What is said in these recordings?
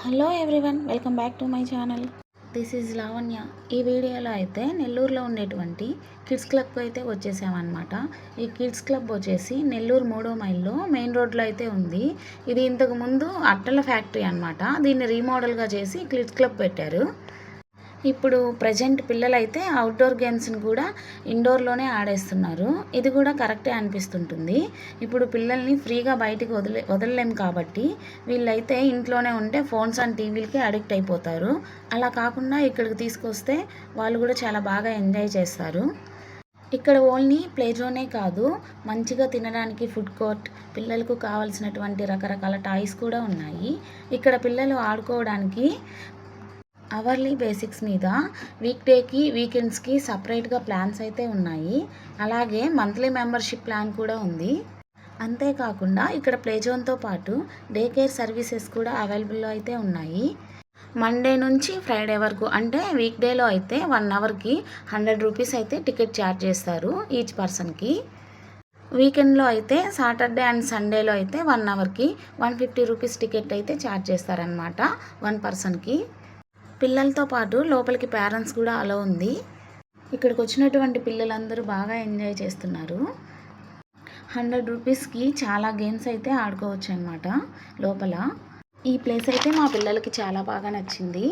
Hello everyone, welcome back to my channel. This is Lavanya. ఈ వీడియోలో అయితే నెల్లూరులో ఉండేటువంటి కిడ్స్ క్లబ్కి అయితే వచ్చేసామన్నమాట. ఈ కిడ్స్ క్లబ్ వచ్చేసి నెల్లూరు 3వ మైల్లో మెయిన్ రోడ్లో అయితే ఉంది. ఇది ఇంతకు ముందు అట్టల ఫ్యాక్టరీ అనమాట. దీన్ని రీమోడల్గా చేసి కిడ్స్ క్లబ్ పెట్టారు. ఇప్పుడు ప్రజెంట్ పిల్లలైతే అవుట్డోర్ గేమ్స్ని కూడా ఇండోర్లోనే ఆడేస్తున్నారు. ఇది కూడా కరెక్టే అనిపిస్తుంటుంది. ఇప్పుడు పిల్లల్ని ఫ్రీగా బయటికి వదలలేం కాబట్టి వీళ్ళైతే ఇంట్లోనే ఉంటే ఫోన్స్ అండ్ టీవీలకి అడిక్ట్ అయిపోతారు. అలా కాకుండా ఇక్కడికి తీసుకొస్తే వాళ్ళు కూడా చాలా బాగా ఎంజాయ్ చేస్తారు. ఇక్కడ ఓన్లీ ప్లే జోనే కాదు, మంచిగా తినడానికి ఫుడ్ కోర్ట్, పిల్లలకు కావాల్సినటువంటి రకరకాల టాయ్స్ కూడా ఉన్నాయి. ఇక్కడ పిల్లలు ఆడుకోవడానికి అవర్లీ బేసిక్స్ మీద వీక్ డేకి వీకెండ్స్కి సపరేట్గా ప్లాన్స్ అయితే ఉన్నాయి. అలాగే మంత్లీ మెంబర్షిప్ ప్లాన్ కూడా ఉంది. అంతేకాకుండా ఇక్కడ ప్లే జోన్తో పాటు డే కేర్ సర్వీసెస్ కూడా అవైలబుల్లో అయితే ఉన్నాయి. మండే నుంచి ఫ్రైడే వరకు, అంటే వీక్ డేలో అయితే 1 అవర్కి 100 రూపీస్ అయితే టికెట్ ఛార్జ్ చేస్తారు ఈచ్ పర్సన్కి. వీకెండ్లో అయితే సాటర్డే అండ్ సండేలో అయితే 1 అవర్కి 150 రూపీస్ టికెట్ అయితే ఛార్జ్ చేస్తారనమాట 1 పర్సన్కి. పిల్లలతో పాటు లోపలికి పేరెంట్స్ కూడా అలో ఉంది. ఇక్కడికి వచ్చినటువంటి పిల్లలందరూ బాగా ఎంజాయ్ చేస్తున్నారు. 100 రూపీస్కి చాలా గేమ్స్ అయితే ఆడుకోవచ్చు అనమాట లోపల. ఈ ప్లేస్ అయితే మా పిల్లలకి చాలా బాగా నచ్చింది.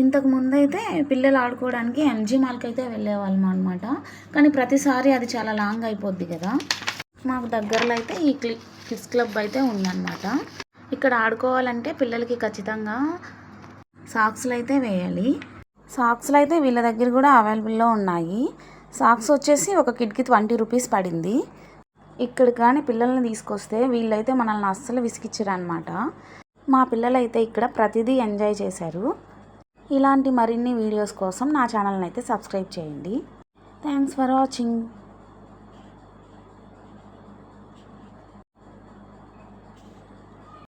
ఇంతకు ముందు అయితే పిల్లలు ఆడుకోవడానికి ఎంజీ మాల్కి అయితే వెళ్ళేవాళ్ళం అనమాట. కానీ ప్రతిసారి అది చాలా లాంగ్ అయిపోద్ది కదా. మాకు దగ్గరలో అయితే ఈ కిడ్స్ క్లబ్ అయితే ఉందన్నమాట. ఇక్కడ ఆడుకోవాలంటే పిల్లలకి ఖచ్చితంగా సాక్స్లు అయితే వేయాలి. సాక్స్లు అయితే వీళ్ళ దగ్గర కూడా అవైలబుల్లో ఉన్నాయి. సాక్స్ వచ్చేసి ఒక కిడ్కి 20 రూపీస్ పడింది. ఇక్కడ కానీ పిల్లల్ని తీసుకొస్తే వీళ్ళైతే మనల్ని అస్సలు విసిగిచ్చరు అనమాట. మా పిల్లలైతే ఇక్కడ ప్రతిదీ ఎంజాయ్ చేశారు. ఇలాంటి మరిన్ని వీడియోస్ కోసం నా ఛానల్ని అయితే సబ్స్క్రైబ్ చేయండి. Thanks for watching.